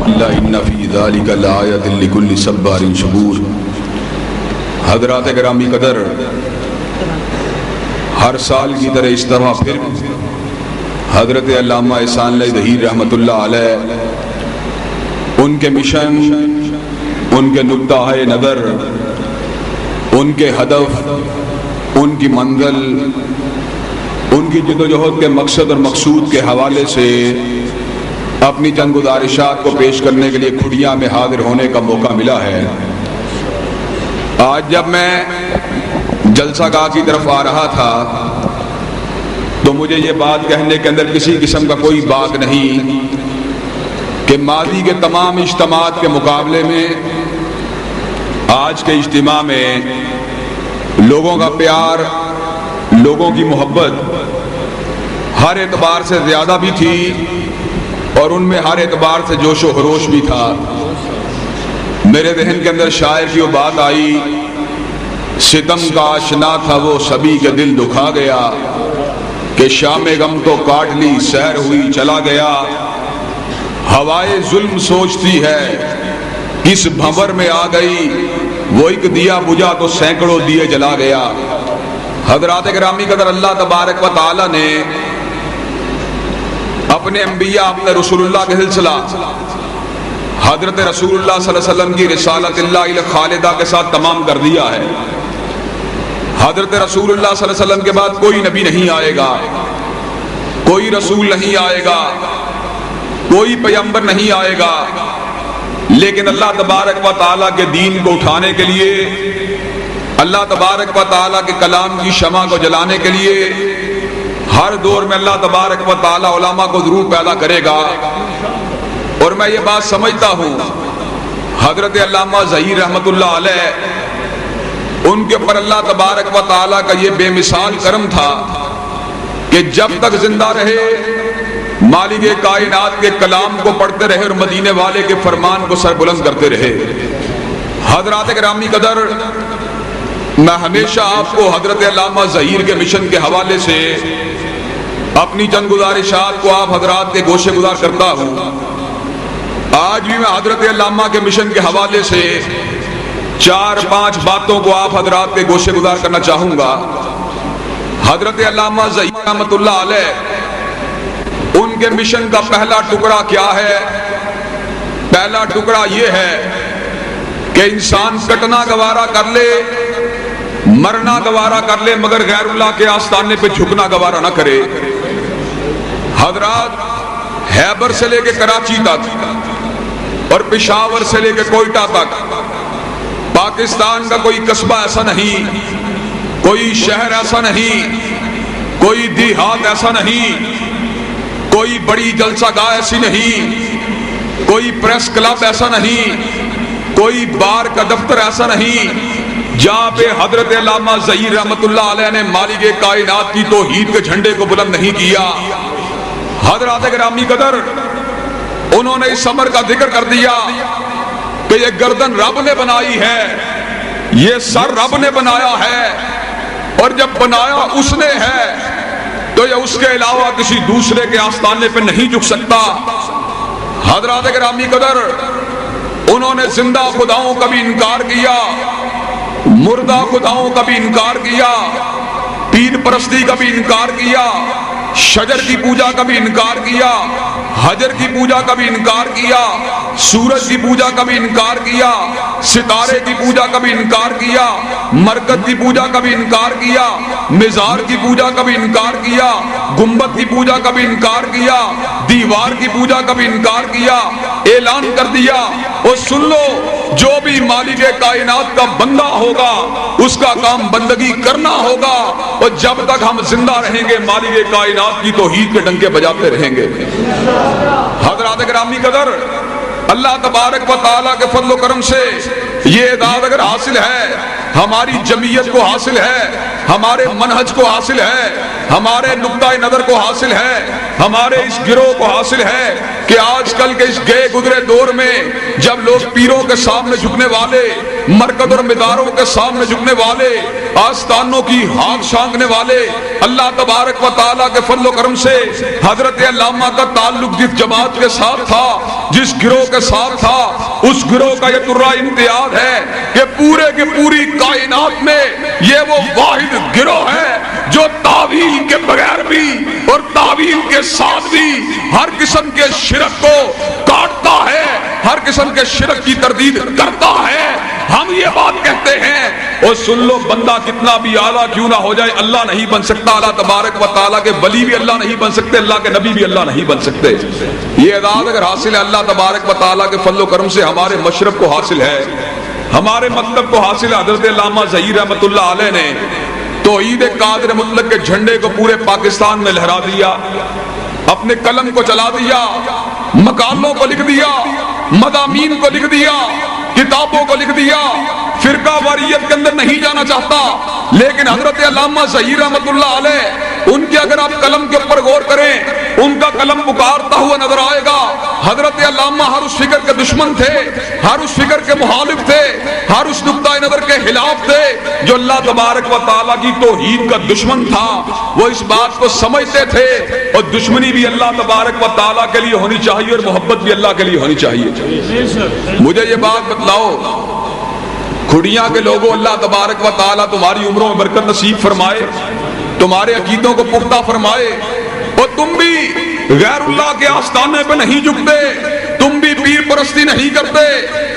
اللہ ان فی ذلک لآیۃ لکل صبار شکور۔ حضرات گرامی قدر، ہر سال کی طرح اس طرح پھر حضرت علامہ احسان اللہ ظہیر رحمۃ اللہ علیہ ان کے مشن، ان کے نقطہ نظر، ان کے ہدف، ان کی منزل، ان کی جدوجہد کے مقصد اور مقصود کے حوالے سے اپنی چند گزارشات کو پیش کرنے کے لیے کھڑیاں میں حاضر ہونے کا موقع ملا ہے۔ آج جب میں جلسہ گاہ کی طرف آ رہا تھا تو مجھے یہ بات کہنے کے اندر کسی قسم کا کوئی باک نہیں کہ ماضی کے تمام اجتماعات کے مقابلے میں آج کے اجتماع میں لوگوں کا پیار، لوگوں کی محبت ہر اعتبار سے زیادہ بھی تھی اور ان میں ہر اعتبار سے جوش و خروش بھی تھا۔ میرے ذہن کے اندر شاعر کی وہ بات آئی، ستم کا آشنا تھا وہ سبھی کے دل دکھا گیا، کہ شام غم تو کاٹ لی سیر ہوئی چلا گیا، ہوائے ظلم سوچتی ہے کس بھنور میں آ گئی، وہ ایک دیا بجھا تو سینکڑوں دیے جلا گیا۔ حضرات گرامی قدر، اللہ تبارک و تعالی نے اپنے انبیاء، اپنے رسول اللہ کے سلسلہ حضرت رسول اللہ صلی اللہ علیہ وسلم کی رسالت اللہ خالدہ کے ساتھ تمام کر دیا ہے۔ حضرت رسول اللہ صلی اللہ علیہ وسلم کے بعد کوئی نبی نہیں آئے گا، کوئی رسول نہیں آئے گا، کوئی پیغمبر نہیں آئے گا، لیکن اللہ تبارک و تعالیٰ کے دین کو اٹھانے کے لیے، اللہ تبارک و تعالیٰ کے کلام کی شمع کو جلانے کے لیے ہر دور میں اللہ تبارک و تعالیٰ علماء کو ضرور پیدا کرے گا۔ اور میں یہ بات سمجھتا ہوں حضرت علامہ ظہیر رحمۃ اللہ علیہ، ان کے اوپر اللہ تبارک و تعالیٰ کا یہ بے مثال کرم تھا کہ جب تک زندہ رہے مالک کائنات کے کلام کو پڑھتے رہے اور مدینے والے کے فرمان کو سر بلند کرتے رہے۔ حضرات گرامی قدر، میں ہمیشہ آپ کو حضرت علامہ ظہیر کے مشن کے حوالے سے اپنی چند گزارشات کو آپ حضرات کے گوشے گزار کرتا ہوں۔ آج بھی میں حضرت علامہ کے مشن کے حوالے سے 4-5 باتوں کو آپ حضرات کے گوشے گزار کرنا چاہوں گا۔ حضرت علامہ ظہیر رحمۃ اللہ علیہ، ان کے مشن کا پہلا ٹکڑا کیا ہے؟ پہلا ٹکڑا یہ ہے کہ انسان کٹنا گوارا کر لے، مرنا گوارا کر لے، مگر غیر اللہ کے آستانے پہ جھکنا گوارا نہ کرے۔ حضرات، خیبر سے لے کے کراچی تک اور پشاور سے لے کے کوئٹہ تک پاکستان کا کوئی قصبہ ایسا نہیں، کوئی شہر ایسا نہیں، کوئی دیہات ایسا نہیں، کوئی بڑی جلسہ گاہ ایسی نہیں، کوئی پریس کلب ایسا نہیں، کوئی بار کا دفتر ایسا نہیں جہاں پہ حضرت علامہ ظہیر رحمۃ اللہ علیہ نے مالک کائنات کی توحید کے جھنڈے کو بلند نہیں کیا۔ حضرات گرامی قدر، انہوں نے اس امر کا ذکر کر دیا کہ یہ گردن رب نے بنائی ہے، یہ سر رب نے بنایا ہے، اور جب بنایا اس نے ہے تو یہ اس کے علاوہ کسی دوسرے کے آستانے پہ نہیں جھک سکتا۔ حضرات گرامی قدر، انہوں نے زندہ خداؤں کا بھی انکار کیا، مردہ خداؤں کا بھی انکار کیا، پیر پرستی کا بھی انکار کیا، شجر کی پوجا کا بھی انکار کیا، حجر کی پوجا کا بھی انکار کیا، سورج کی پوجا کا بھی انکار کیا، ستارے کی پوجا کا بھی انکار کیا، مرکز کی پوجا کا بھی انکار کیا، مزار کی پوجا کا بھی انکار کیا، گنبد کی پوجا کا بھی انکار کیا، دیوار کی پوجا کا بھی انکار کیا۔ اعلان کر دیا، اور سن لو، جو بھی مالک کائنات کا بندہ ہوگا اس کا کام بندگی کرنا ہوگا، اور جب تک ہم زندہ رہیں گے مالک کائنات کی توحید کے ڈنکے بجاتے رہیں گے۔ حضرات گرامی قدر، اللہ تبارک و تعالیٰ کے فضل و کرم سے یہ اعزاز اگر حاصل ہے، ہماری جمعیت کو حاصل ہے، ہمارے منہج کو حاصل ہے، ہمارے نقطہ نظر کو حاصل ہے، ہمارے اس گروہ کو حاصل ہے کہ آج کل کے اس گئے گزرے دور میں جب لوگ پیروں کے سامنے جھکنے والے، مرکز اور مداروں کے سامنے جھکنے والے، آستانوں کی ہانک چھانکنے والے، اللہ تبارک و تعالیٰ کے فضل و کرم سے حضرت علامہ کا تعلق جس جماعت کے ساتھ تھا، جس گروہ کے ساتھ تھا، اس گروہ کا یہ ترا امتیاز ہے کہ پورے کی پوری کائنات میں یہ وہ واحد گروہ ہے جو تعویل کے بغیر بھی اور تعویل کے ساتھ بھی ہر قسم کے شرک کو کاٹتا ہے، ہر قسم کے شرک کی تردید کرتا ہے۔ ہم یہ بات کہتے ہیں، اور سن لو، بندہ کتنا بھی اعلیٰ کیوں نہ ہو جائے اللہ نہیں بن سکتا، اللہ تبارک و تعالیٰ کے ولی بھی اللہ نہیں بن سکتے، اللہ کے نبی بھی اللہ نہیں بن سکتے۔ یہ اعزاز اگر حاصل ہے اللہ تبارک و تعالیٰ کے فضل و کرم سے ہمارے مشرب کو حاصل ہے، ہمارے مکتب کو حاصل ہے۔ حضرت علامہ ظہیر رحمۃ اللہ علیہ نے توحید قادر مطلق کے جھنڈے کو پورے پاکستان میں لہرا دیا، اپنے قلم کو چلا دیا، مقالوں کو لکھ دیا، مضامین کو لکھ دیا، کتابوں کو لکھ دیا۔ فرقہ واریت کے اندر نہیں جانا چاہتا، لیکن حضرت علامہ ظہیر رحمۃ اللہ علیہ، ان کے اگر آپ قلم کے اوپر غور کریں، ان کا قلم پکارتا ہوا نظر آئے گا۔ حضرت علامہ ہر اس فکر کے دشمن تھے، ہر اس فکر کے مخالف تھے، ہر اس نقطہ نظر کے خلاف تھے جو اللہ تبارک و تعالیٰ کی توحید کا دشمن تھا۔ وہ اس بات کو سمجھتے تھے، اور دشمنی بھی اللہ تبارک و تعالیٰ کے لیے ہونی چاہیے اور محبت بھی اللہ کے لیے ہونی چاہیے۔ مجھے یہ بات بتلاؤ، کھڑیاں کے لوگوں، اللہ تبارک و تعالیٰ تمہاری عمروں میں برکت نصیب فرمائے، تمہارے عقیدوں کو پختہ فرمائے، اور تم بھی غیر اللہ کے آستانے پہ نہیں جھکتے، تم بھی پیر پرستی نہیں کرتے،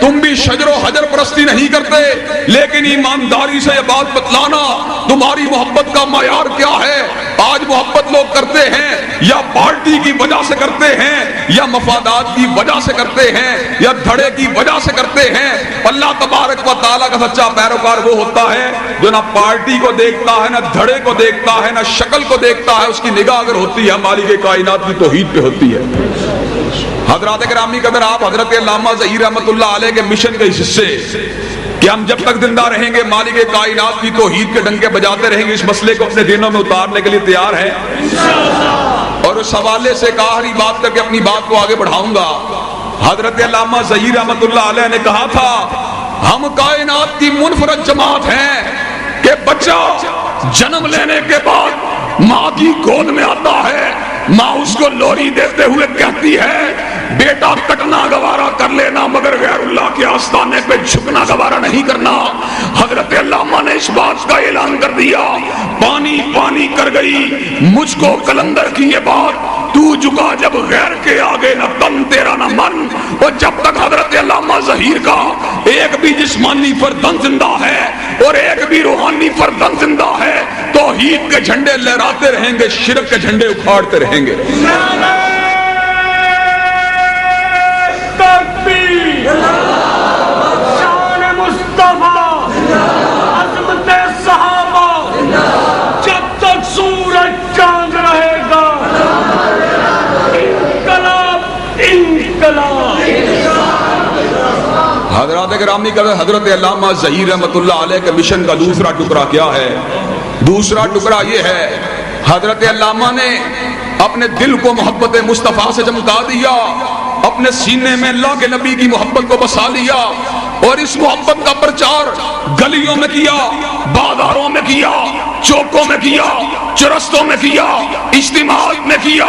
تم بھی شجر و حجر پرستی نہیں کرتے، لیکن ایمانداری سے یہ بات بتلانا تمہاری محبت کا معیار کیا ہے۔ آج محبت لوگ کرتے ہیں یا پارٹی کی وجہ سے کرتے ہیں، یا مفادات کی وجہ سے کرتے ہیں، یا دھڑے کی وجہ سے کرتے ہیں۔ اللہ تبارک و تعالیٰ کا سچا پیروکار وہ ہوتا ہے جو نہ پارٹی کو دیکھتا ہے، نہ دھڑے کو دیکھتا ہے، نہ شکل کو دیکھتا ہے، اس کی نگاہ اگر ہوتی ہے مالک کائنات کی توحید پہ ہوتی ہے۔ حضرات گرامی قدر، آپ حضرت علامہ ظہیر رحمۃ اللہ علیہ کے مشن کے اس حصے کہ ہم جب تک زندہ رہیں گے مالک کائنات کی توحید کے ڈنکے بجاتے رہیں گے، اس مسئلے کو اپنے دینوں میں اتارنے کے لیے تیار ہیں، اور اس حوالے سے ایک آخری بات کر کے اپنی بات کو آگے بڑھاؤں گا۔ حضرت علامہ ظہیر رحمۃ اللہ علیہ نے کہا تھا، ہم کائنات کی منفرد جماعت ہیں کہ بچہ جنم لینے کے بعد ماں کی گود میں آتا ہے، ماں اس کو لوری دیتے ہوئے کہتی ہے، بیٹا کٹنا گوارا کر لینا مگر غیر اللہ کے آستانے پہ جھکنا گوارا نہیں کرنا۔ حضرت علامہ نے اس بات کا اعلان کر دیا، پانی پانی کر گئی مجھ کو قلندر کی یہ بات، تو جھکا جب غیر کے آگے نہ تن تیرا نہ من۔ اور جب تک حضرت علامہ ظہیر کا ایک بھی جسمانی فردن زندہ ہے اور ایک بھی روحانی فردن زندہ ہے، توحید کے جھنڈے لہراتے رہیں گے، شرک کے جھنڈے اکھاڑتے رہیں گے۔ شان مصطفیٰ، عظمت صحابہ، جب تک سورج چاند رہے گا، انقلاب انقلاب۔ حضرات گرامی کا حضرت علامہ ظہیر رحمۃ اللہ علیہ کے مشن کا دوسرا ٹکڑا کیا ہے؟ دوسرا ٹکڑا یہ ہے، حضرت علامہ نے اپنے دل کو محبت مصطفیٰ سے چمکا دیا، اپنے سینے میں اللہ کے نبی کی محبت کو بسا لیا، اور اس محبت کا پرچار گلیوں میں کیا، بازاروں میں کیا، چوکوں میں کیا، چرستوں میں کیا، اجتماعات میں کیا،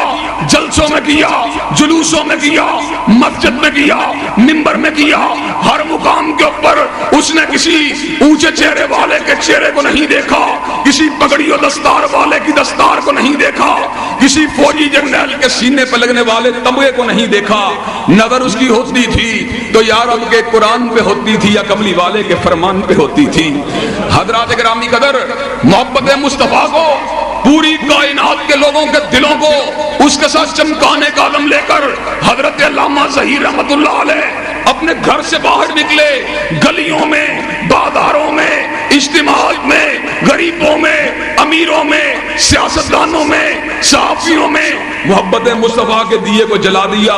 جلسوں میں کیا، جلوسوں میں کیا، مسجد میں کیا، منبر میں کیا۔ ہر مقام کے اوپر اس نے کسی اونچے چہرے والے کے چہرے کو نہیں دیکھا، کسی پگڑی و دستار والے کی دستار کو نہیں دیکھا، کسی فوجی جنرل کے سینے پہ لگنے والے تمغے کو نہیں دیکھا۔ نظر اس کی ہوتی تھی تو یا رب کے قرآن پہ ہوتی تھی یا کملی والے کے فرمان پہ ہوتی تھی۔ حضرات گرامی قدر، محبت مصطفیٰ کو پوری کائنات کے لوگوں کے دلوں کو اس کے ساتھ چمکانے کا عالم لے کر حضرت علامہ ظہیر رحمۃ اللہ علیہ اپنے گھر سے باہر نکلے، گلیوں میں، بازاروں میں، اجتماعات میں، غریبوں میں، امیروں میں، سیاستدانوں میں، صحافیوں میں محبت مصطفیٰ کے دیے کو جلا دیا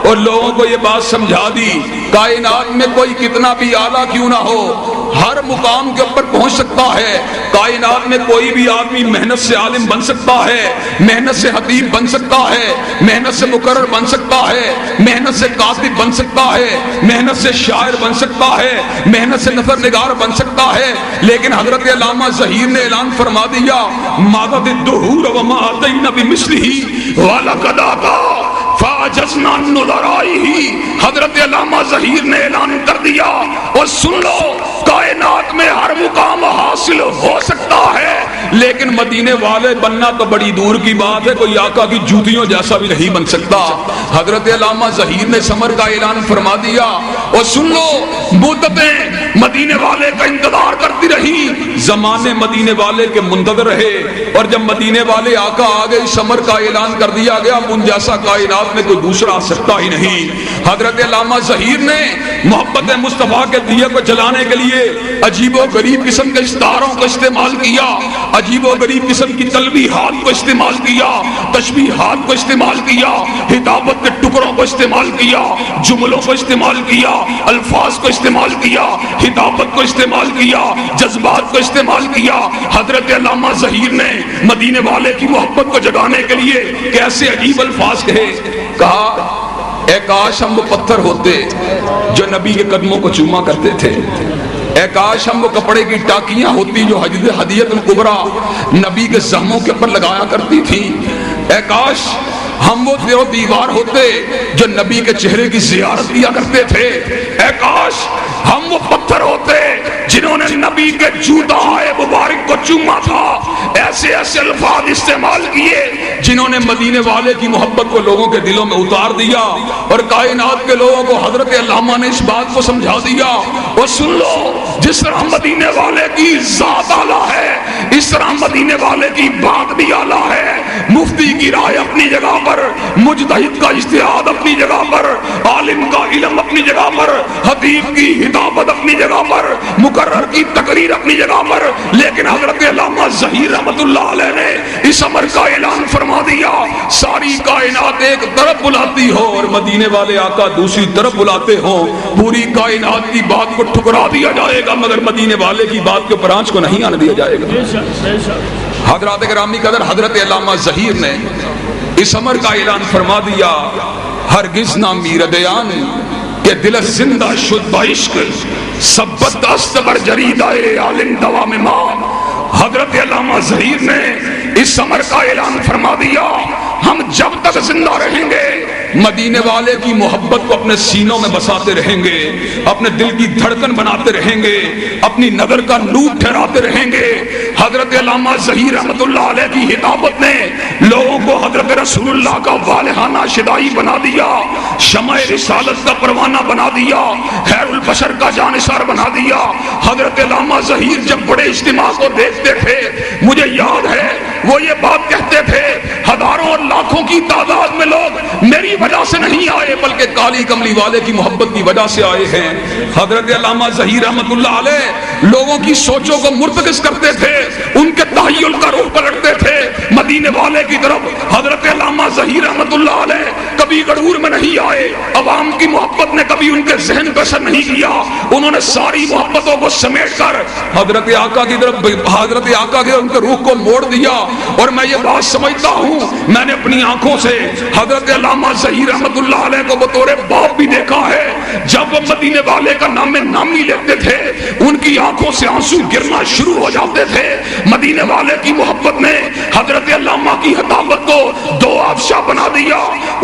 اور لوگوں کو یہ بات سمجھا دی کائنات میں کوئی کتنا بھی اعلیٰ کیوں نہ ہو ہر مقام کے اوپر پہنچ سکتا ہے. کائنات میں کوئی بھی آدمی محنت سے عالم بن سکتا ہے، محنت سے خطیب بن سکتا ہے، محنت سے مقرر بن سکتا ہے، محنت سے کاتب بن سکتا ہے، محنت سے شاعر بن سکتا ہے، محنت سے نثر نگار بن سکتا ہے. لیکن حضرت علامہ ظہیر نے اعلان فرما دیا مادت الدہور وما اتینا بمثلہ ولقد آتا فاجزنا نظرائہ. حضرت علامہ ظہیر نے اعلان کر دیا اور سن لو کائنات میں ہر مقام حاصل ہو سکتا ہے لیکن مدینے والے بننا تو بڑی دور کی بات ہے، کوئی آقا کی جوتیوں جیسا بھی نہیں بن سکتا. حضرت علامہ ظہیر نے سمر کا اعلان فرما دیا اور سن لو مدتیں مدینے والے کا انتظار کرتی رہی، زمانے مدینے والے کے منتظر رہے اور جب مدینے والے آقا آ گئے سمر کا اعلان کر دیا گیا ان جیسا کائنات میں کوئی دوسرا آ سکتا ہی نہیں. حضرت علامہ ظہیر نے محبت مصطفیٰ کے دیے کو جلانے کے لیے عجیب و غریب قسم کے استعاروں کو استعمال کیا، عجیب و غریب قسم کی تلبیحات کو استعمال کیا، تشبیہات کو استعمال کیا، ہدایت کے ٹکڑوں کو استعمال کیا، جملوں کو استعمال کیا، الفاظ کو استعمال کیا، ہدایت کو استعمال کیا، جذبات کو استعمال کیا. حضرت علامہ ظہیر نے مدینے والے کی محبت کو جگانے کے لیے کیسے عجیب الفاظ کہے. کہا اے کاش ہم وہ پتھر ہوتے جو نبی کے قدموں کو چوما کرتے تھے، اے کاش ہم وہ کپڑے کی ٹاکیاں ہوتی جو ہدیت الکبریٰ نبی کے زخموں کے اوپر لگایا کرتی تھی، اے کاش ہم وہ دیوار ہوتے جو نبی کے چہرے کی زیارت کیا کرتے تھے، اے کاش ہم وہ پتھر ہوتے جنہوں نے نبی کے جوتائے مبارک کو چوما تھا. ایسے ایسے الفاظ استعمال کیے جنہوں نے مدینے والے کی محبت کو لوگوں کے دلوں میں اتار دیا اور کائنات کے لوگوں کو حضرت علامہ نے اس بات کو سمجھا دیا. اور سن لو جس طرح مدینے والے کی ذات اعلیٰ ہے اس طرح مدینے والے کی بات بھی اعلیٰ ہے. مفتی کی رائے اپنی جگہ پر، مجتہد کا اجتہاد اپنی جگہ پر، عالم کا علم اپنی جگہ پر، خطیب کی ہدایت اپنی جگہ پر، مقرر کی تقریر اپنی جگہ پر. لیکن حضرت علامہ ظہیر رحمت اللہ علیہ نے اس امر کا اعلان فرما دیا ساری کائنات ایک طرف بلاتی ہو اور مدینے والے آقا دوسری طرف بلاتے ہو، پوری کائنات کی بات کو ٹھکرا دیا جائے گا مگر مدینے والے کی بات کے اوپر آنچ کو نہیں آنے دیا جائے گا. حضرات گرامی قدر حضرت علامہ ظہیر نے اس امر کا اعلان فرما دیا ہرگز نہ میردیان کہ دل زندہ شد عشق سبت استبر جریدائے عالم دوام ماں. حضرت علامہ ظہیر نے اس امر کا اعلان فرما دیا ہم جب تک زندہ رہیں گے مدینے والے کی محبت کو اپنے سینوں میں بساتے رہیں گے، اپنے دل کی دھڑکن بناتے رہیں گے، اپنی نظر کا نور ٹھہراتے رہیں گے. حضرت علامہ ظہیر رحمت اللہ علیہ کی ہدایت نے لوگوں کو حضرت رسول اللہ کا والہانہ شدائی بنا دیا، شمع رسالت کا پروانہ بنا دیا، خیر البشر کا جانثار بنا دیا. حضرت علامہ ظہیر جب بڑے اجتماع کو دیکھتے تھے مجھے یاد ہے وہ یہ بات کہتے تھے ہزاروں اور لاکھوں کی تعداد میں لوگ میری وجہ سے نہیں آئے بلکہ کالی کملی والے کی محبت کی وجہ سے آئے ہیں. حضرت علامہ ظہیر رحمت اللہ علیہ لوگوں کی سوچوں کو مرتکز کرتے تھے، ان کے تحیل کا رخ پلٹتے تھے مدینے والے کی طرف. حضرت علامہ ظہیر رحمت اللہ علیہ کبھی غرور میں نہیں آئے، عوام کی محبت نے کبھی ان کے ذہن پر اثر نہیں کیا، انہوں نے ساری محبتوں کو سمیٹ کر حضرت آقا کی طرف ان کے روح کو موڑ دیا. اور میں یہ بات سمجھتا ہوں میں نے اپنی آنکھوں سے حضرت علامہ ظہیر رحمت اللہ علیہ کو بطور باپ بھی دیکھا ہے. جب وہ مدینے والے کا نام نامی لیتے تھے ان کی آنکھوں سے آنسو گرنا شروع ہو جاتے تھے. مدینے والے کی محبت نے حضرت علامہ کی ہدایت کو دو آفشاں بنا دیا،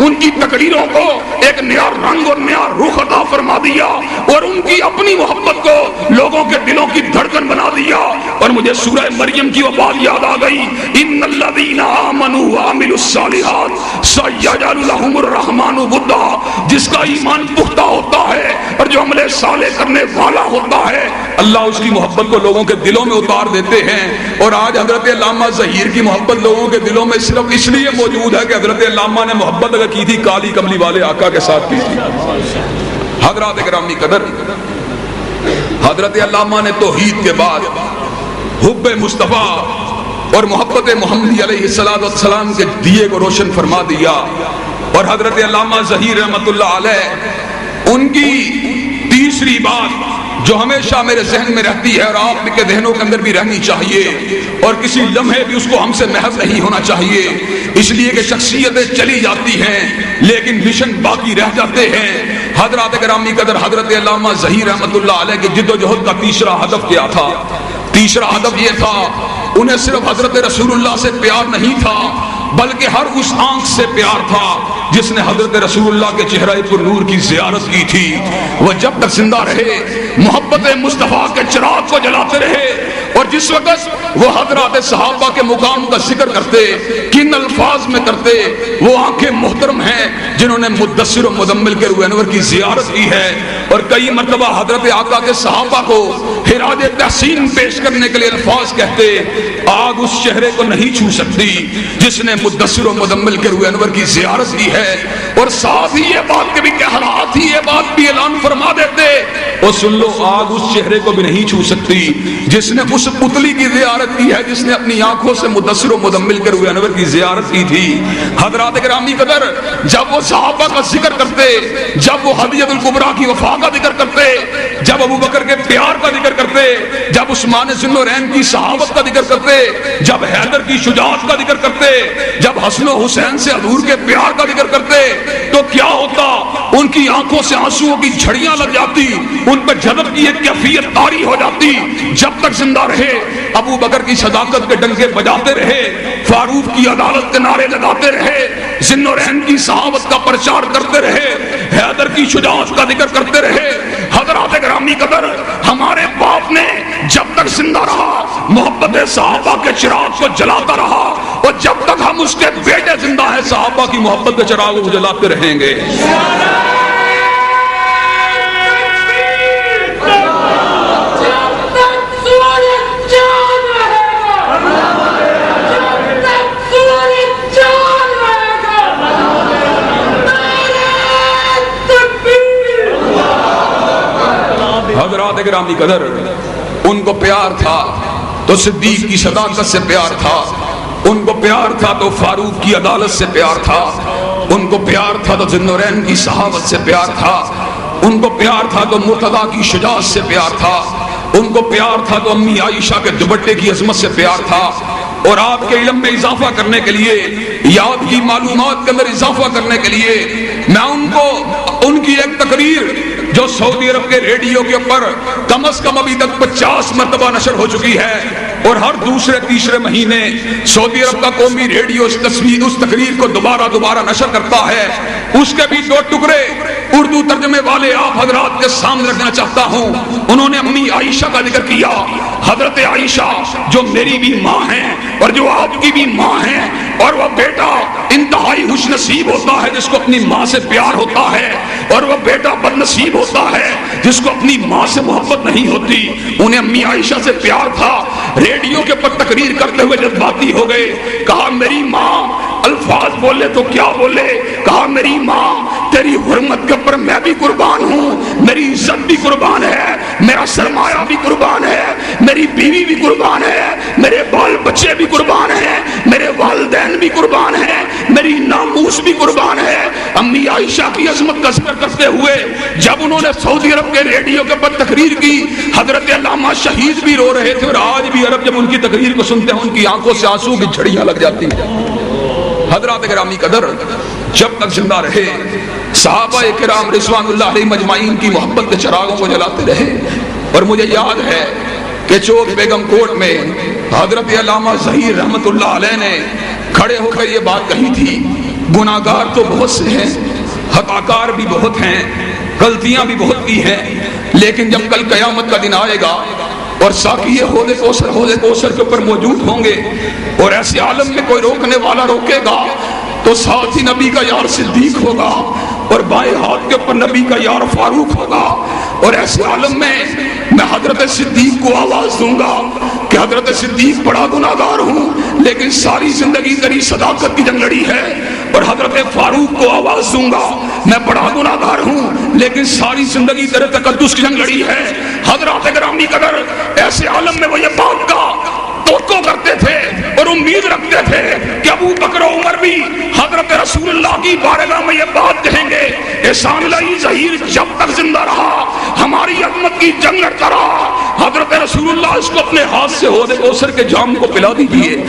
ان کی تقریروں کو ایک نیا رنگ اور نیا رخ عطا فرما دیا اور ان کی اپنی محبت کو لوگوں کے دلوں کی دھڑکن بنا دیا. اور مجھے سورہ مریم کی وہ بات یاد آ گئی ان الذین آمنوا وعملوا الصالحات سیجعل لهم الرحمن ودا. جس کا ایمان پختہ ہوتا ہے اور جو عمل صالح کرنے والا ہوتا ہے اللہ اس کی محبت کو لوگوں کے دلوں میں اتار دیتے ہیں. اور آج حضرت علامہ ظہیر کی محبت لوگوں کے دلوں میں صرف اس لیے موجود ہے کہ حضرت علامہ نے محبت اگر کی تھی کالی کملی والے آقا کے ساتھ کی تھی. حضرات گرامی قدر حضرت علامہ نے توحید کے بعد حب مصطفیٰ اور محبت محمدی علیہ السلام کے دیے کو روشن فرما دیا. اور حضرت علامہ ظہیر رحمت اللہ علیہ ان کی تیسری بات جو ہمیشہ میرے ذہن میں رہتی ہے اور آپ کے ذہنوں کے اندر بھی رہنی چاہیے اور کسی لمحے بھی اس کو ہم سے محو نہیں ہونا چاہیے، اس لیے کہ شخصیتیں چلی جاتی ہیں لیکن مشن باقی رہ جاتے ہیں. حضرات گرامی قدر، حضرت علامہ ظہیر رحمت اللہ علیہ کی جد و جہد کا تیسرا ہدف کیا تھا؟ تیسرا ہدف یہ تھا، انہیں صرف حضرت رسول اللہ سے پیار نہیں تھا بلکہ ہر اس آنکھ سے پیار تھا جس نے حضرت رسول اللہ کے چہرہ پر نور کی زیارت کی تھی. وہ جب تک زندہ رہے محبت مصطفیٰ کے چراغ کو جلاتے رہے، اور جس وقت وہ حضرات صحابہ کے مقام کا ذکر کرتے کن الفاظ میں کرتے، وہ آنکھیں محترم ہیں جنہوں نے مدثر و مزمل کے روح انور کی زیارت کی ہے. اور کئی مرتبہ حضرت آقا کے صحابہ کو خراج تحسین پیش کرنے کے لیے الفاظ کہتے، آگ اس چہرے کو نہیں چھو سکتی جس نے مدثر و مزمل کے روح انور کی زیارت کی ہے. اور ساتھ ہی یہ بات کے بھی کہرات ہی یہ بات بھی اعلان فرما دیتے، اور سن لو، آگ اس چہرے کو بھی نہیں چھو سکتی جس نے اس پتلی کی زیارت کی ہے جس نے اپنی آنکھوں سے مدثر و مزمل کے روح انور کی زیارت کی تھی. حضرات گرامی قدر، جب وہ صحابہ کا ذکر کرتے، جب وہ ہدیۃ الکبریٰ کی وفا کا ذکر کرتے، جب ابو بکر کے پیار کا ذکر کرتے، جب عثمان ذوالنورین کی صحابت کا ذکر کرتے، جب حیدر کی شجاعت کا ذکر کرتے، جب حسن و حسین سے حضور کے پیار کا ذکر کرتے، تو کیا ہوتا؟ ان کی آنکھوں سے آنسوؤں کی جھڑیاں لگ جاتی، ان پر جذب کی ایک کیفیت طاری ہو جاتی. جب تک زندہ رہے ابو بکر کی صداقت کے ڈنکے بجاتے رہے، فاروق کی عدالت کے نعرے لگاتے رہے، ذوالنورین کی صحابت کا پرچار کرتے رہے، حیدر کی شجاعت کا ذکر کرتے رہے. حضرات گرامی قدر، ہمارے باپ نے جب تک زندہ رہا محبت صحابہ کے چراغ کو جلاتا رہا، اور جب تک ہم اس کے بیٹے زندہ ہیں صحابہ کی محبت کے چراغ کو جلاتے رہیں گے. حضرات گرامی قدر، ان کو پیار تھا تو صدیق کی صداقت سے پیار تھا، ان کو پیار تھا تو فاروق کی عدالت سے پیار تھا، ان کو پیار تھا تو ذوالنورین کی صحابت سے پیار تھا، ان کو پیار تھا تو مرتضیٰ کی شجاعت سے پیار تھا، ان کو پیار تھا تو امی عائشہ کے دوپٹے کی عظمت سے پیار تھا. اور آپ کے علم میں اضافہ کرنے کے لیے یا آپ کی معلومات کے اندر اضافہ کرنے کے لیے میں ان کو ان کی ایک تقریر جو سعودی عرب کے ریڈیو کے اوپر کم از کم ابھی تک 50 مرتبہ نشر ہو چکی ہے، اور ہر دوسرے تیسرے مہینے سعودی عرب کا قومی ریڈیو اس تقریر کو دوبارہ نشر کرتا ہے، اس کے بھی 2 ٹکڑے اردو ترجمے والے آپ حضرات کے سامنے رکھنا چاہتا ہوں. انہوں نے امی عائشہ کا ذکر کیا. حضرت عائشہ جو میری بھی ماں ہیں اور جو آپ کی بھی ماں ہیں، اور وہ بیٹا انتہائی خوش نصیب ہوتا ہے جس کو اپنی ماں سے پیار ہوتا ہے، اور وہ بیٹا بد نصیب ہوتا ہے جس کو اپنی ماں سے محبت نہیں ہوتی. انہیں امی عائشہ سے پیار تھا. ریڈیو کے پر تقریر کرتے ہوئے جذباتی ہو گئے. کہا میری ماں، الفاظ بولے تو کیا بولے، کہا میری ماں تیری حرمت کے اوپر میں بھی قربان ہوں، میری عزت بھی قربان ہے، میرا سرمایہ بھی قربان ہے، میری بیوی بھی قربان ہے، میرے بال بچے بھی قربان ہیں، میرے والدین بھی قربان ہیں، میری ناموس بھی قربان ہے. امی عائشہ کی عظمت کا ذکر کرتے ہوئے جب انہوں نے سعودی عرب کے ریڈیو کے پر تقریر کی، حضرت علامہ شہید بھی رو رہے تھے، اور آج بھی عرب جب ان کی تقریر کو سنتے ہیں ان کی آنکھوں سے آنسو کی جھڑیاں لگ جاتی ہیں. حضرات گرامی قدر، جب تک زندہ رہے صحابہ کرام رضوان اللہ علیہ مجمعین کی محبت کے چراغوں کو جلاتے رہے. اور مجھے یاد ہے کہ چوک بیگم کوٹ میں حضرت علامہ ظہیر رحمت اللہ علیہ نے کھڑے ہو کر یہ بات کہی تھی، گناہگار تو بہت سے ہیں، خطاکار بھی بہت ہیں، غلطیاں بھی بہت کی ہیں، لیکن جب کل قیامت کا دن آئے گا اور ساقی حوض کوثر کے اوپر موجود ہوں گے اور ایسے عالم میں کوئی روکنے والا روکے گا تو ساتھ ہی نبی کا یار صدیق ہوگا اور بائیں ہاتھ کے اوپر نبی کا یار فاروق ہوگا. اور ایسے عالم میں حضرت صدیق کو آواز دوں گا کہ حضرت صدیق بڑا گناہگار ہوں لیکن ساری زندگی تیری صداقت کی جنگ لڑی ہے. اور حضرت فاروق کو آواز دوں گا میں بڑا گناہگار ہوں لیکن ساری زندگی تیرے تقدس کی جنگ لڑی ہے. حضرات گرامی قدر، ایسے عالم میں وہ یہ بات کہا توقع کرتے تھے اور امید رکھتے تھے کہ ابو بکر و عمر بھی حضرت رسول اللہ کی بارگاہ میں یہ بات کہیں گے، احسان علی ظہیر جب تک زندہ رہا ہماری عظمت کی جنگ لڑتا رہا، حضرت رسول اللہ اس کو اپنے ہاتھ سے حوض کوثر کے جام کو پلا دیجیے۔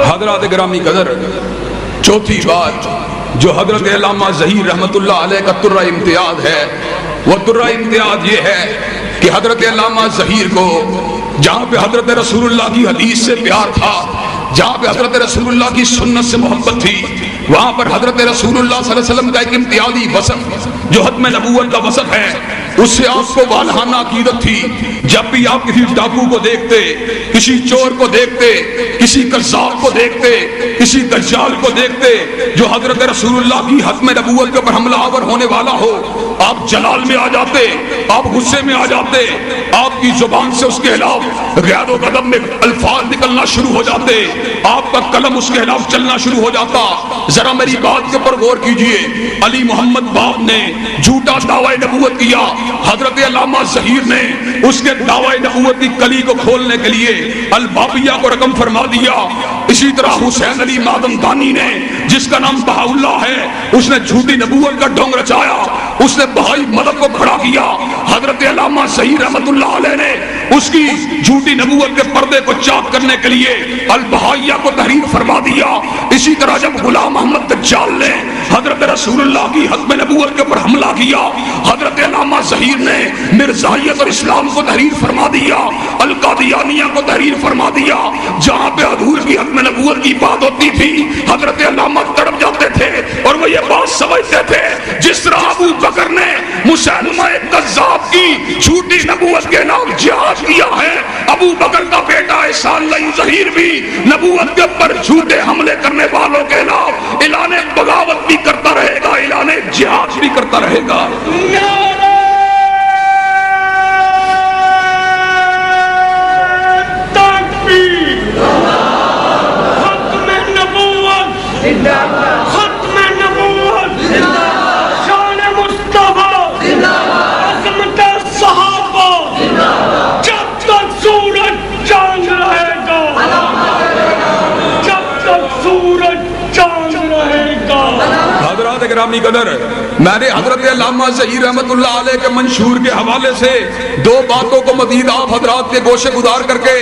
حضرات گرامی قدر، چوتھی بات جو حضرت علامہ ظہیر رحمت اللہ علیہ کا ترہ امتیاز ہے، وہ ترہ امتیاز یہ ہے کہ حضرت علامہ ظہیر کو جہاں پہ حضرت رسول اللہ کی حدیث سے پیار تھا، جہاں پہ حضرت رسول اللہ کی سنت سے محبت تھی، وہاں پر حضرت رسول اللہ صلی اللہ علیہ وسلم کا ایک امتیازی وصف جو ختم نبوت کا وصف ہے، اس سے آپ کو والہانہ عقیدت تھی۔ جب بھی آپ کسی ڈاکو کو دیکھتے، کسی چور کو دیکھتے، کسی قذاب کو دیکھتے، کسی دجال کو دیکھتے جو حضرت رسول اللہ کی ختم نبوت کے اوپر حملہ آور ہونے والا ہو، آپ جلال میں آ جاتے، آپ غصے میں آ جاتے، آپ کی زبان سے اس کے خلاف غید و غضب میں الفاظ نکلنا شروع ہو جاتے، آپ کا قلم اس کے خلاف چلنا شروع ہو جاتا۔ ذرا میری بات کے اوپر غور کیجئے، علی محمد باب نے جھوٹا دعوی نبوت کیا، حضرت علامہ ظہیر نے اس کے دعوی نبوت کی کلی کو کھولنے کے لیے البابیہ کو رقم فرما دیا۔ اسی طرح حسین علی مادمدانی نے جس کا نام بہاء اللہ ہے، اس نے جھوٹی نبوت کا ڈھونگ رچایا، اس نے بہائی مذہب کو کھڑا کیا۔ حضرت علامہ ظہیر رحمت اللہ علیہ نے اس کی جھوٹی نبوت کے پردے کو چاک کرنے کے لیے البہائیہ کو تحریر فرما دیا۔ اسی طرح جب غلام محمد دجال نے حضرت رسول اللہ کی ختم نبوت کے اوپر حملہ کیا، حضرت علامہ ظہیر نے مرزائیت اور اسلام کو تحریر فرما دیا، القادیانیہ کو تحریر فرما دیا۔ جہاں پہ حضور کی ختم نبوت کی بات ہوتی تھی، حضرت علامہ تڑپ جاتے تھے اور وہ یہ بات سمجھتے تھے جس طرح ابو بکر نے مسلمہ کذاب کی جھوٹی نبوت کے نام جہاد کیا ہے، ابو بکر کا بیٹا احسان علی ظہیر بھی نبوت کے اوپر جھوٹے حملے کرنے والوں کے خلاف اعلان بغاوت بھی کرتا رہے گا، اعلان جہاد بھی کرتا رہے گا۔ ختم نبوت، شان مصطفیٰ، عظمت صحابہ، جب تک سورج چاند رہے گا، جب تک سورج چاند رہے گا۔ حضرات گرامی قدر، میں نے حضرت علامہ ظہیر رحمت اللہ علیہ کے منشور کے حوالے سے دو باتوں کو مزید آپ حضرات کے گوشے گزار کر کے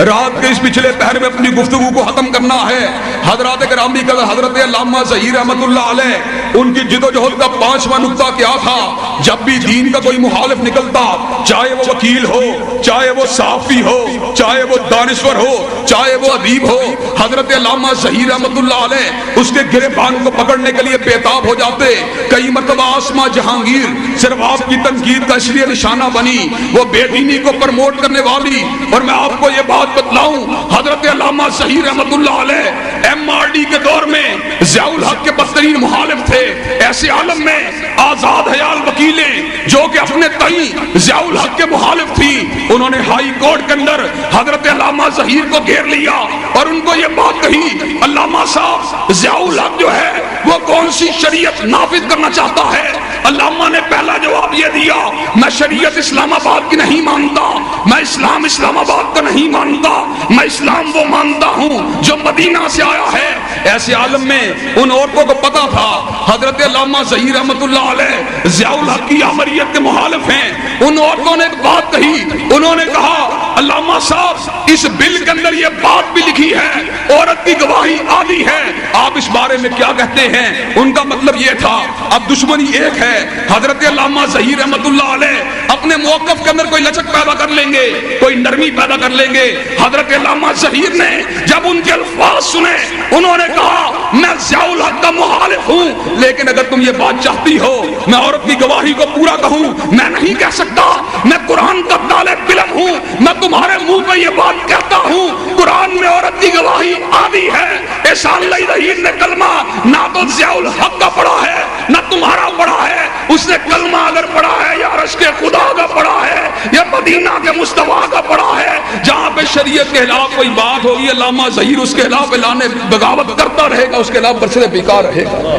رات کے اس پچھلے پہر میں اپنی گفتگو کو ختم کرنا ہے۔ حضرات گرامی قدر، حضرت علامہ ظہیر رحمت اللہ علیہ ان کی جد و جہد کا 5واں نقطہ کیا تھا؟ جب بھی دین کا کوئی مخالف نکلتا، چاہے وہ وکیل ہو، چاہے وہ صحافی ہو، چاہے وہ دانشور ہو، چاہے وہ ادیب ہو، حضرت علامہ ظہیر رحمت اللہ علیہ اس کے گریبان کو پکڑنے کے لیے بےتاب ہو جاتے۔ کئی مرتبہ آسما جہانگیر صرف آپ کی تنقید کا اس لیے نشانہ بنی، وہ بے دینی کو پرموٹ کرنے والی۔ اور میں آپ کو یہ بات بتلاؤں، حضرت علامہ ظہیر رحمت اللہ علیہ MRD کے دور میں ضیاء الحق کے بدترین مخالف تھے۔ ایسے عالم میں آزاد حیال وکیلیں جو کہ اپنے تئیں ضیاء الحق کے مخالف تھی، انہوں نے ہائی کورٹ کے اندر حضرت علامہ ظہیر کو گھیر لیا اور ان کو یہ بات کہی، علامہ صاحب ضیاء الحق جو ہے وہ کون سی شریعت نافذ کرنا چاہتا ہے؟ علامہ نے پہلا جواب یہ دیا، میں شریعت اسلام آباد کی نہیں مانتا، میں اسلام آباد کا نہیں مانتا، میں اسلام وہ مانتا ہوں جو مدینہ سے آیا ہے۔ ایسے عالم میں ان عورتوں کو پتا تھا حضرت علامہ ظہیر رحمت اللہ علیہ ضیاء الحق کی آمریت کے مخالف ہیں۔ ان عورتوں نے ایک بات کہی، انہوں نے کہا علامہ صاحب اس بل کے اندر یہ بات بھی لکھی ہے عورت کی گواہی آدھی ہے، آپ اس بارے میں کیا کہتے ہیں ان کا مطلب یہ تھا اب دشمنی ایک ہے. حضرت علامہ ظہیر رحمت اللہ علیہ اپنے موقف کے اندر کوئی لچک پیدا کر لیں گے, کوئی نرمی پیدا کر لیں گے. حضرت علامہ ظہیر نے جب ان کے الفاظ سنے انہوں نے کہا میں ضیاء الحق کا مخالف ہوں, لیکن اگر تم یہ بات چاہتی ہو میں عورت کی گواہی کو پورا کہوں, میں نہیں کہہ سکتا. میں قرآن کا طالب علم ہوں, میں تمہارے منہ پہ یہ بات کہتا ہوں قرآن میں عورت کی گواہی آدھی ہے. احسان اللہ ظہیر نے کلمہ نہ تو ضیاء الحق کا پڑھا ہے نہ تمہارا پڑھا ہے. اس نے کلمہ اگر پڑھا ہے یا عرش کے خدا کا پڑھا ہے یا مدینہ کے مصطفیٰ کا پڑھا ہے. جہاں پہ شریعت کے خلاف کوئی بات ہوگی علامہ ظہیر اس کے خلاف اعلان بغاوت کرتا رہے گا, اس کے خلاف برسر بیکار رہے گا.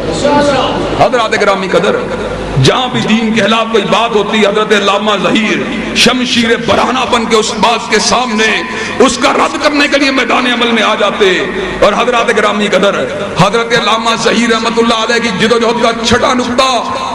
حضرات گرامی قدر, جہاں بھی دین کے خلاف کوئی بات ہوتی ہے حضرت علامہ ظہیر شمشیر برہنہ بن کے اس بات کے سامنے اس کا رد کرنے کے لیے میدان عمل میں آ جاتے. اور حضرات گرامی قدر, حضرت علامہ ظہیر رحمت اللہ علیہ کی جدوجہد کا چھٹا نقطہ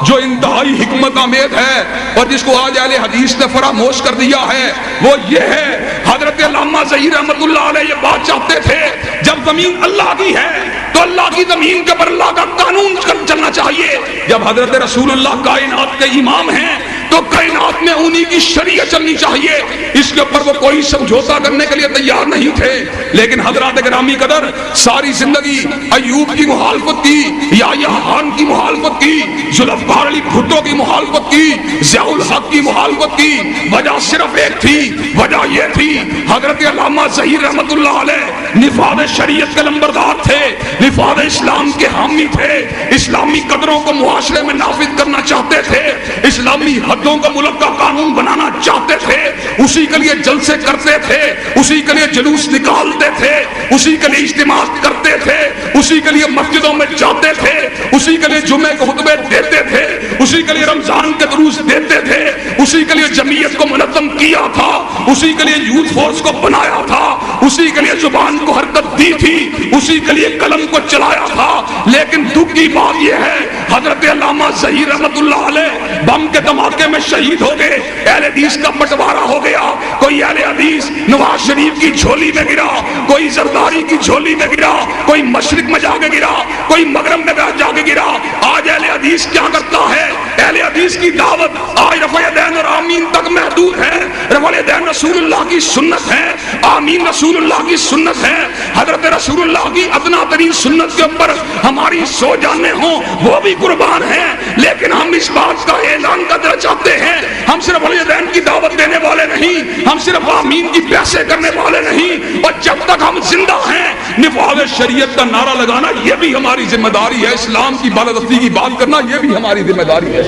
جو انتہائی حکمت آمیز ہے اور جس کو آج اہل حدیث نے فراموش کر دیا ہے وہ یہ ہے حضرت علامہ ظہیر رحمت اللہ علیہ یہ بات چاہتے تھے جب زمین اللہ کی ہے تو اللہ کی زمین کے پر اللہ کا قانون چلنا چاہیے. جب حضرت رسول اللہ کائنات کے امام ہیں تو کائنات میں انہی کی شریعت چلنی چاہیے. اس کے اوپر وہ کوئی سمجھوتا کرنے کے لیے تیار نہیں تھے. لیکن حضرات گرامی قدر ساری زندگی ایوب کی مخالفت کی, یحییٰ خان کی مخالفت کی, ذوالفقار علی بھٹو کی مخالفت کی, ضیاء الحق کی مخالفت کی. وجہ صرف ایک تھی, وجہ یہ تھی حضرت علامہ ظہیر رحمت اللہ علیہ نفاذ شریعت کے لمبردار تھے, نفاذ اسلام کے حامی تھے, اسلامی قدروں کو معاشرے میں نافذ کرنا چاہتے تھے, اسلامی حدوں کو ملک کا قانون بنانا چاہتے تھے. اسی کے لیے جلسے کرتے تھے, اسی کے لیے جلوس نکالتے تھے, اسی کے لیے اجتماع کرتے تھے, اسی کے لیے مسجدوں میں جاتے تھے, اسی کے لیے جمعے کے خطبے دیتے تھے, اسی کے لیے رمضان کے دروس دیتے تھے, اسی کے لیے جمعیت کو منظم کیا تھا, اسی کے لیے یوتھ فورس کو بنایا تھا, اسی کے لیے زبان کو حرکت دی تھی, اسی کے لیے قلم کو چلایا تھا. لیکن دکھ کی بات یہ ہے حضرت علامہ ظہیر رحمت اللہ علیہ بم کے دھماکے میں شہید ہو گئے. اہل حدیث کا بٹوارا ہو گیا. کوئی اہل حدیث نواز شریف کی جھولی میں گرا, کوئی زرداری کی جھولی میں گرا, کوئی مشرق میں جا کے گرا, کوئی مغرب میں جا کے گرا. آج اہل حدیث کیا کرتا ہے؟ اہل حدیث کی دعوت آج رفع یدین اور آمین تک محدود ہے. رفع یدین رسول اللہ کی سنت ہے, آمین رسول اللہ کی سنت ہے. حضرت رسول اللہ کی ادنا ترین سنت کے اوپر ہماری سو جانے ہوں وہ بھی قربان ہیں. لیکن ہم اس بات کا اعلان کرنا چاہتے ہیں ہم صرف والدین کی دعوت دینے والے نہیں, ہم صرف آمین کی پیسے کرنے والے نہیں, اور جب تک ہم زندہ ہیں نفاذ شریعت کا نعرہ لگانا یہ بھی ہماری ذمہ داری ہے. اسلام کی بالادستی کی بات کرنا یہ بھی ہماری ذمہ داری ہے.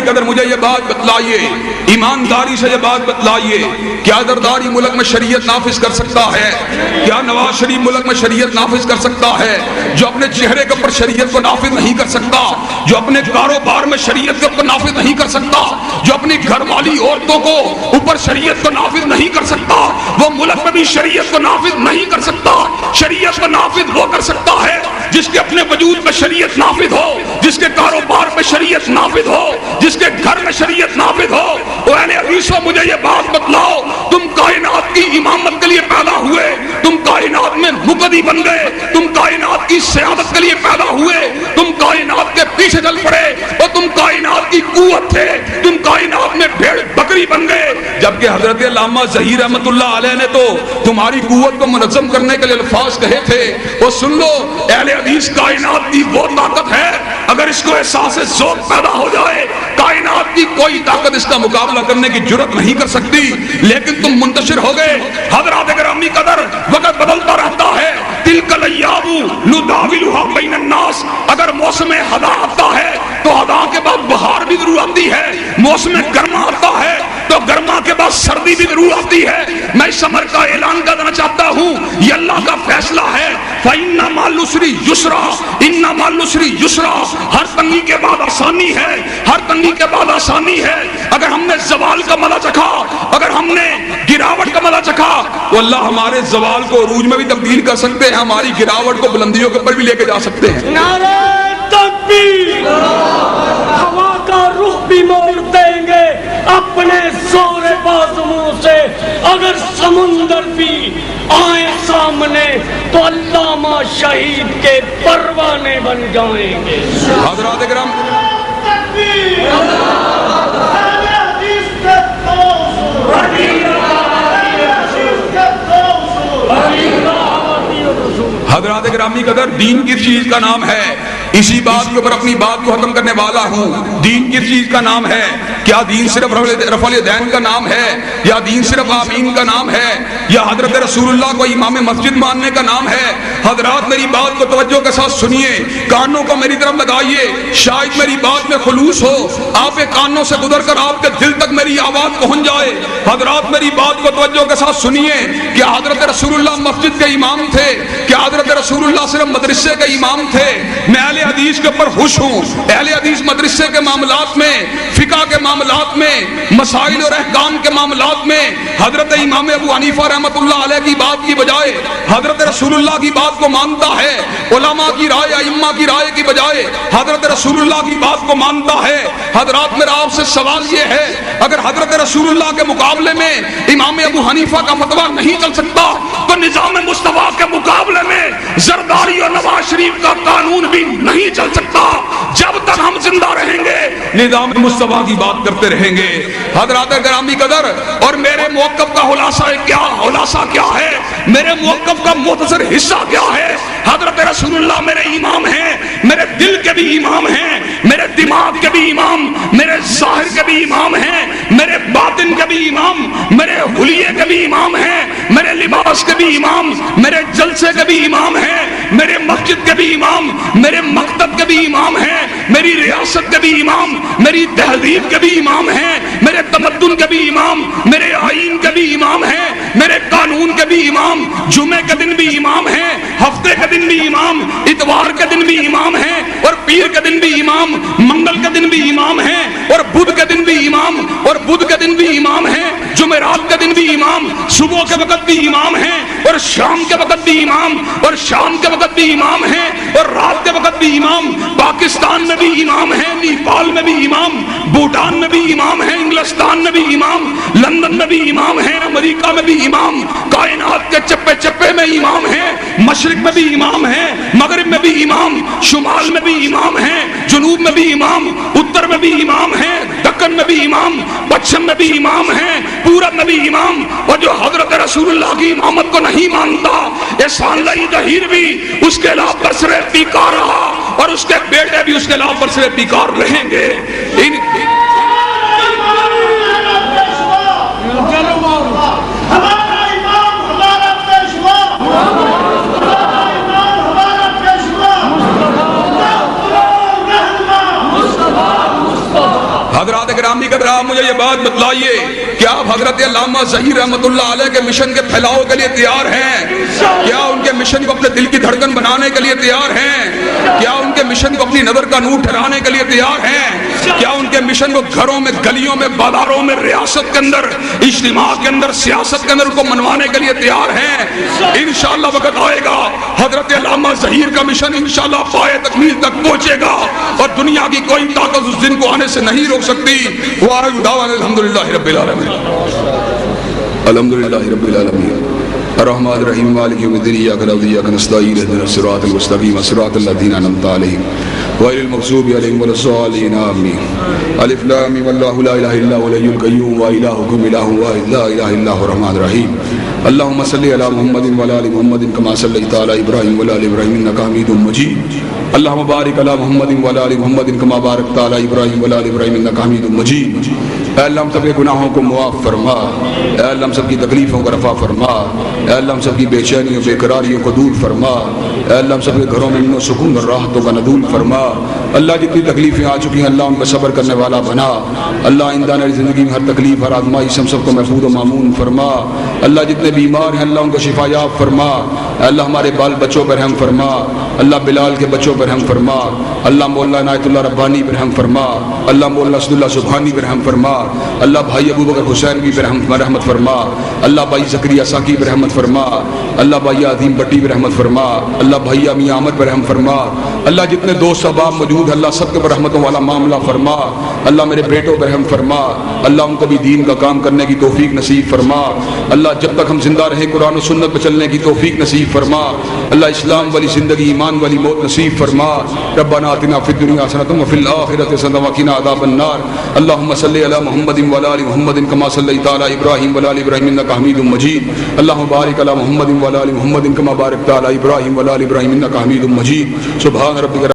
قدر مجھے یہ بات بتلائیے, ایمانداری سے یہ بات بتلائیے, کیا زرداری ملک میں شریعت نافذ کر سکتا ہے؟ کیا نواز شریف ملک میں شریعت نافذ کر سکتا ہے؟ جو اپنے چہرے کے اوپر شریعت کو نافذ نہیں کر سکتا, جو اپنے کاروبار میں شریعت کے اوپر نافذ نہیں کر سکتا, جو اپنی گھر والی عورتوں کو اوپر شریعت کو نافذ نہیں کر سکتا, وہ ملک میں بھی شریعت کو نافذ نہیں کر سکتا. شریعت کو نافذ وہ کر سکتا ہے جس کے اپنے وجود میں شریعت نافذ ہو, جس کے کاروبار میں شریعت نافذ ہو, جس کے گھر میں شریعت نافذ ہو. اہل حدیثوں مجھے یہ بات بتلاؤ, تم کائنات کی امامت کے لیے پیدا ہوئے, تم کائنات میں مقتدی بن گئے, تم کائنات کی سیادت کے لیے پیدا ہوئے, تم کائنات کے پیچھے چل پڑے اور تم کائنات کی قوت تھے, تم کائنات میں بھیڑ بکری بن گئے. جبکہ حضرت علامہ ظہیر رحمت اللہ علیہ نے تو تمہاری قوت کو منظم کرنے کے لیے الفاظ کہے تھے. وہ سن لو, اہل حدیث کائنات کی وہ طاقت ہے اگر اس کو احساس ذوق پیدا ہو جائے کائنات کی کوئی طاقت اس کا مقابلہ کرنے کی جرت نہیں کر سکتی. لیکن تم منتشر ہو گئے. حضرات گرامی قدر وقت بدلتا رہتا ہے. تلک الیام نداولها بین الناس, اگر موسم ہدا آتا ہے تو ہدا کے بعد بہار بھی ضرور آتی ہے, موسم گرما آتا ہے تو گرما کے بعد سردی بھی ضرور آتی ہے. میں اس امر کا اعلان کرنا چاہتا ہوں, یہ اللہ کا فیصلہ ہے. فَإِنَّ مَعَ الْعُسْرِ يُسْرًا إِنَّ مَعَ الْعُسْرِ يُسْرًا. ہر تنگی کے بعد آسانی ہے, ہر تنگی کے بعد آسانی ہے. اگر ہم نے زوال کا مزہ چکھا, اگر ہم نے گراوٹ کا مزہ چکھا, تو اللہ ہمارے زوال کو عروج میں بھی تبدیل کر سکتے ہیں, ہماری گراوٹ کو بلندیوں کے اوپر بھی لے کے جا سکتے ہیں. نعرہ تکبیر. ہوا کا رخ بھی موڑ دیں گے اپنے زور بازوؤں سے. اگر سمندر بھی آئے سامنے تو علامہ شہید کے پروانے بن جائیں گے. حضرات کرام, حضرات گرامی قدر, دین کس چیز کا نام ہے؟ اسی بات کے اوپر اپنی بات کو ختم کرنے والا ہوں. دین کس چیز کا نام ہے؟ کیا دین صرف رفع الیدین کا نام ہے, یا دین صرف آمین کا نام ہے, یا حضرت رسول اللہ کو امام مسجد ماننے کا نام ہے؟ حضرات میری بات کو توجہ کے ساتھ سنیے, کانوں کو میری طرف لگائیے, شاید میری بات میں خلوص ہو, آپ کے کانوں سے گزر کر آپ کے دل تک میری آواز پہنچ جائے. حضرات میری بات کو توجہ کے ساتھ سنیے, کیا حضرت رسول اللہ مسجد کے امام تھے؟ کیا حضرت رسول اللہ صرف مدرسے کے امام تھے؟ میں اہل حدیث کے اوپر خوش ہوں. اہل حدیث مدرسے کے معاملات میں, فقہ کے معاملات میں, مسائل اور احکام کے معاملات میں حضرت امام ابو حنیفہ رحمۃ اللہ علیہ کی بات کی بجائے حضرت رسول اللہ کی بات کو مانتا ہے. علماء کی رائے, ائمہ کی رائے کی بجائے حضرت رسول اللہ کی بات کو مانتا ہے. حضرات میرا آپ سے سوال یہ ہے, اگر حضرت رسول اللہ کے مقابلے میں امام ابو حنیفہ کا فتویٰ نہیں چل سکتا تو نظام مصطفیٰ کے مقابلے میں زرداری اور نواز شریف کا قانون بھی نہیں چل سکتا. جب تک ہم زندہ رہیں گے نظام مصطفیٰ کی بات کرتے رہیں گے. حضرات گرامی قدر, اور میرے موقف کا خلاصہ کیا ہے, میرے موقف کا مختصر حصہ کیا ہے؟ حضرت رسول اللہ میرے امام ہیں, میرے دل کے بھی امام ہیں, میرے دماغ کے بھی امام, میرے ظاہر کے بھی امام ہیں, میرے باطن کے بھی امام, میرے حلیے کے بھی امام ہیں, میرے لباس کے بھی امام, میرے جلسے کے بھی امام ہیں, میرے مسجد کے بھی امام, میرے مکتب کے بھی امام ہیں, میری ریاست کے بھی امام, میری تہذیب کے بھی امام ہیں, میرے تمدن کے بھی امام, میرے آئین کے بھی امام ہیں, میرے قانون کے بھی امام, جمعے کے دن بھی امام ہیں, ہفتے کے دن بھی امام, اتوار کے دن بھی امام ہیں, اور پیر کے دن بھی امام, منگل کے دن بھی امام ہیں, اور بدھ کے دن بھی امام, اور بدھ کے دن بھی امام ہیں, جمعرات کے دن بھی امام, صبح کے وقت بھی امام ہیں, اور شام کے وقت بھی امام, اور شام کے وقت بھی امام ہیں, اور رات کے وقت بھی امام. پاکستان میں بھی امام ہیں, نیپال میں بھی امام, بھوٹان میں بھی امام ہیں, انگلستان میں بھی امام, لندن میں بھی امام ہیں, امریکہ میں بھی امام, کائنات کے چپے چپے میں امام ہیں, مشرق میں بھی امام ہیں, مغرب میں بھی امام, شمال میں بھی امام ہیں, جنوب میں بھی امام, اتر میں بھی امام ہیں, دکن میں بھی امام, پچھم میں بھی امام ہیں, پورب میں بھی امام. اور جو حضرت رسول اللہ کی امامت کو نہیں مانتا, احسان اللہ ظہیر بھی اس کے علاوہ برسرے پیکار رہا, اور اس کے بیٹے بھی اس کے علاوہ برسرے پیکار رہیں گے. حضرات گرامی قدر, آپ مجھے یہ بات بتلائیے کہ آپ حضرت علامہ ظہیر رحمۃ اللہ علیہ کے مشن کے پھیلاؤ کے لیے تیار ہیں؟ کیا ان کے مشن کو اپنے دل کی دھڑکن بنانے کے لیے تیار ہیں؟ کیا ان کے مشن کو اپنی نظر کا نور ٹھہرانے کے لیے تیار ہیں؟ کیا ان کے مشن کو گھروں میں, گلیوں میں, بازاروں میں, ریاست کے اندر, اجتماع کے اندر, سیاست کے اندر ان کو منوانے کے لیے تیار ہیں؟ انشاءاللہ وقت آئے گا, حضرت علامہ ظہیر کا مشن انشاءاللہ پائے تکمیل تک پہنچے گا, اور دنیا کی کوئی طاقت اس دن کو آنے سے نہیں روک سکتی. وآخر دعوانا الحمدللہ رب العالمین. الحمدللہ رب العالمین الرحمن الرحیم مالک یوم الدین ایاک نعبد و ایاک نستعین اهدنا الصراط المستقیم صراط الذین انعمت علیہم غیر المغضوب علیہم ولا الضالین آمین. الف لام میم اللہ لا الہ الا هو الحی القیوم والہکم الہ واحد لا الہ الا هو الرحمن الرحیم. اللهم صل على محمد وعلى ال محمد كما صليت على ابراهيم وعلى ال ابراهيم انك حميد مجيد. اللهم بارك على محمد وعلى ال محمد كما باركت على ابراهيم وعلى ال ابراهيم انك حميد مجيد. اے اللہ ہم سب کے گناہوں کو معاف فرما, اے اللہ ہم سب کی تکلیفوں کو رفع فرما, اے اللہ ہم سب کی بے چینیوں بے قراریوں کو دور فرما, اے اللہ ہم سب کے گھروں میں امن و سکون اور راحتوں کا نزول فرما, اللہ جتنی تکلیفیں آ چکی ہیں اللہ ان پہ صبر کرنے والا بنا. اللہ آئندہ نئی زندگی میں ہر تکلیف ہر آزمائش ہم سب کو محفوظ و معمون فرما. اللہ جتنے بیمار ہیں اللہ ان کو شفا یاب فرما. اللہ ہمارے بال بچوں پر رحم فرما. اللہ بلال کے بچوں پر رحم فرما. اللہ مولا عنایت اللہ ربانی پر رحم فرما. اللہ مولا اسد اللہ سبحانی پر رحم فرما. اللہ بھائی ابو بکر حسین بھی پر رحمت فرما. اللہ بھائی زکریا ساکی پر رحمت فرما. اللہ بھائی عظیم بٹی پر رحمت فرما. اللہ بھائی میاں عامر پر رحم فرما. اللہ جتنے دوست احباب موجود ہیں اللہ سب کے پر رحمتوں والا معاملہ فرما. اللہ میرے بیٹوں پر رحم فرما. اللہ ان کو بھی دین کا کام کرنے کی توفیق نصیب فرما. اللہ جب تک ہم زندہ رہیں قرآن و سنت پہ چلنے کی توفیق نصیب فرما. اللہ اسلام والی زندگی ایمان والی موت نصیب فرما. ربنا آتنا فی الدنیا حسنۃ وفی الآخرۃ حسنۃ وقنا عذاب النار. اللهم صل علی محمد وعلی آل محمد كما صلیت علی ابراہیم وعلی آل ابراہیم انک حمید مجید. اللهم بارک علی محمد وعلی آل محمد كما بارکت علی ابراہیم وعلی آل ابراہیم انک حمید مجید. سبحان ربک